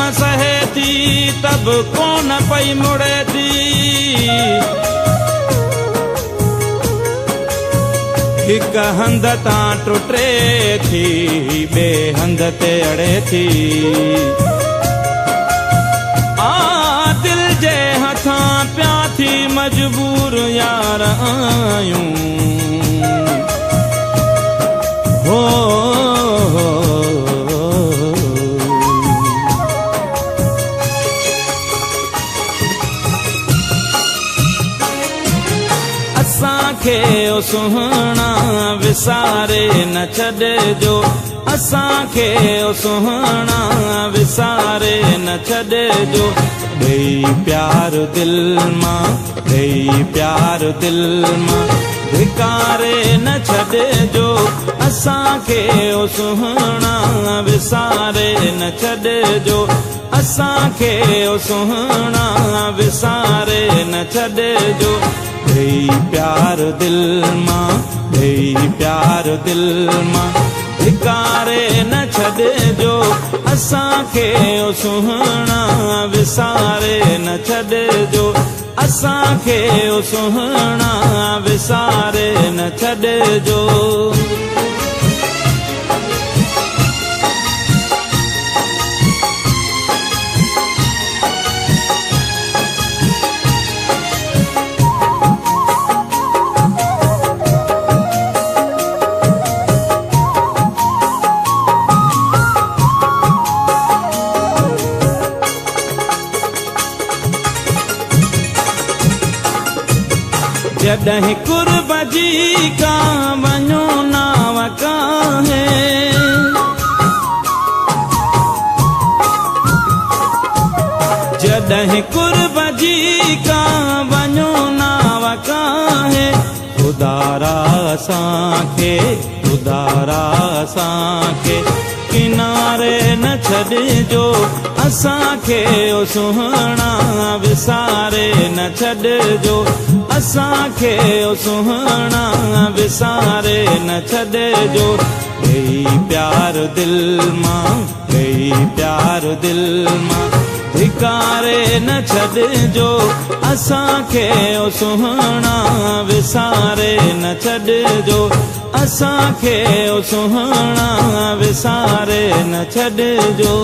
ज़ुल्म सहे थी तब कोन पई मुड़े थी। हिक हंध तां टुटे थी बे हंध ते अड़े थी। दिल जे हथां पिया थी मजबूर यार आयूं हो। असांखे ओ सुहाना विसारे न छॾिजो, असांखे ओ सुहाना विसारे न छॾिजो। ॾेई प्यार दिल मां, ॾेई प्यार दिल मां धिकारे न छॾिजो। असांखे ओ सुहाना विसारे न छॾिजो, असांखे ओ सुहाना विसारे न छॾिजो। ॾेई प्यार दिल मां, ॾेई प्यार दिल मां धिकारे न छॾिजो। असांखे ओ सुहाना विसारे न छॾिजो, असांखे ओ सुहाना विसारे न छॾिजो। जॾहिं कुर्ब जी का वञो नाव काहे, जॾहिं कुर्ब जी का वञो नाव काहे। ख़ुदारा असांखे, ख़ुदारा असांखे किनारे न छॾिजो। असांखे ओ सुहाना विसारे न छॾिजो, असांखे ओ सुहाना विसारे न छॾिजो। ॾेई प्यार दिल मां, ॾेई प्यार दिल मां धिकारे न छॾिजो। असांखे ओ सुहाना विसारे न छॾिजो, असांखे ओ सुहाना विसारे न छॾिजो।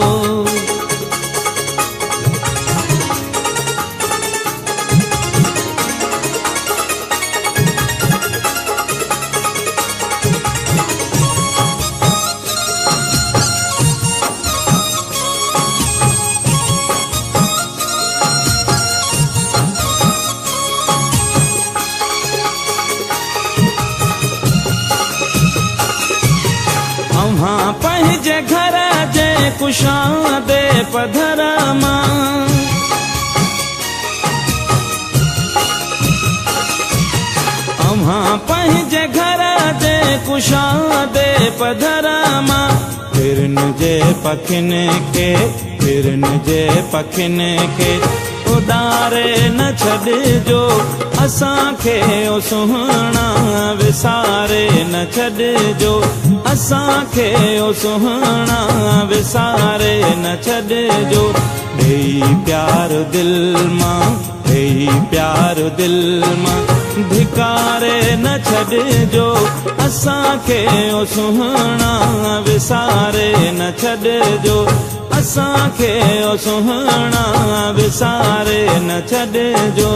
पंहिंजे घर जे कुशादे पधर मां, अव्हां पंहिंजे घर जे कुशादे पधर मां फिरन जे पखियुनि खे, फिरन जे पखियुनि खे उॾारे न छॾिजो। असांखे ओ सुहाना विसारे न छॾिजो, असांखे ओ सुहाना विसारे न छॾिजो। ॾेई प्यार दिल मां, ॾेई प्यार दिल मां धिकारे न छॾिजो। असांखे ओ सुहाना विसारे न छॾिजो, असांखे ओ सुहाना विसारे न छॾिजो।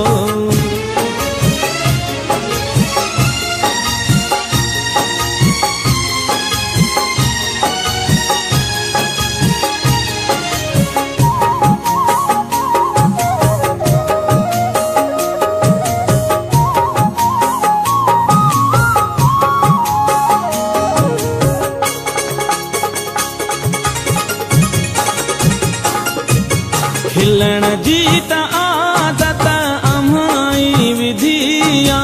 खिलण जी त आदत अम्हाई विधिया,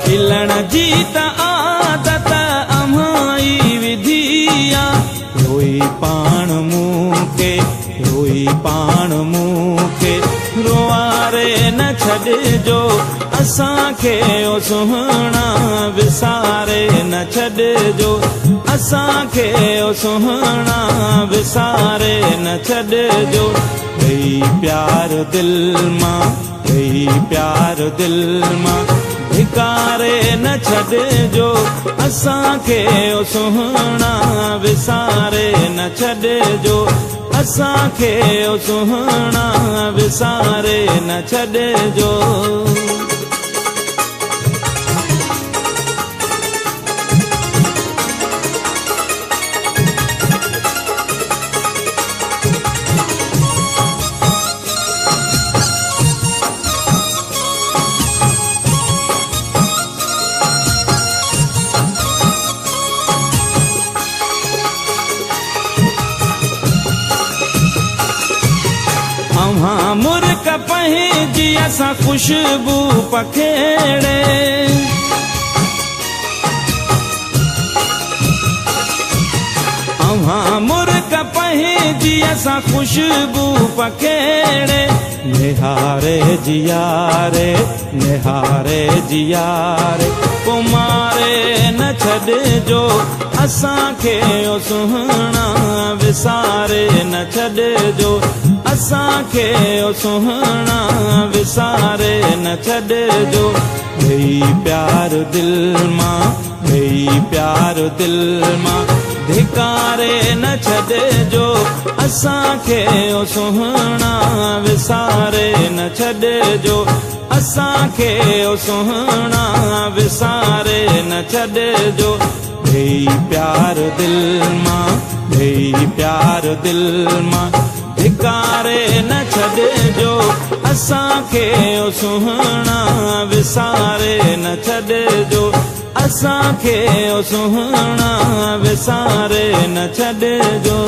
खिलण जी त आदत अम्हाई विधिया। रोई पाण मूंखे, रोई पाण मूंखे रोआरे न छॾिजो। असांखे ओ सुहिणा विसारे न छॾिजो असांखे ओ सुहिणा विसारे न छॾिजो ॾेई प्यार दिल मां ॾेई प्यार दिल मां धिकारे न छॾिजो असांखे ओ सुहिणा विसारे न छॾिजो असांखे ओ सुहिणा विसारे न छॾिजो अव्हां मुर्क पंहिंजी असां खुशबू पखेड़े अव्हां मुर्क पंहिंजी असां खुशबू पखेड़े निहारे जियारे कुमारे न छॾिजो असांखे ओ सुहिणा विसारे न छॾिजो असांखे ओ सुहिणा विसारे न छॾिजो ॾेई प्यार दिल मां ॾेई प्यार दिल मां धिकारे न छॾिजो असांखे ओ सुहिणा विसारे न छॾिजो असांखे ओ सुहिणा विसारे न छॾिजो ॾेई प्यार दिल मां ॾेई प्यार दिल मां धिकारे न छॾिजो असांखे ओ सुहिणा विसारे न छॾिजो असांखे ओ सुहिणा विसारे न छॾिजो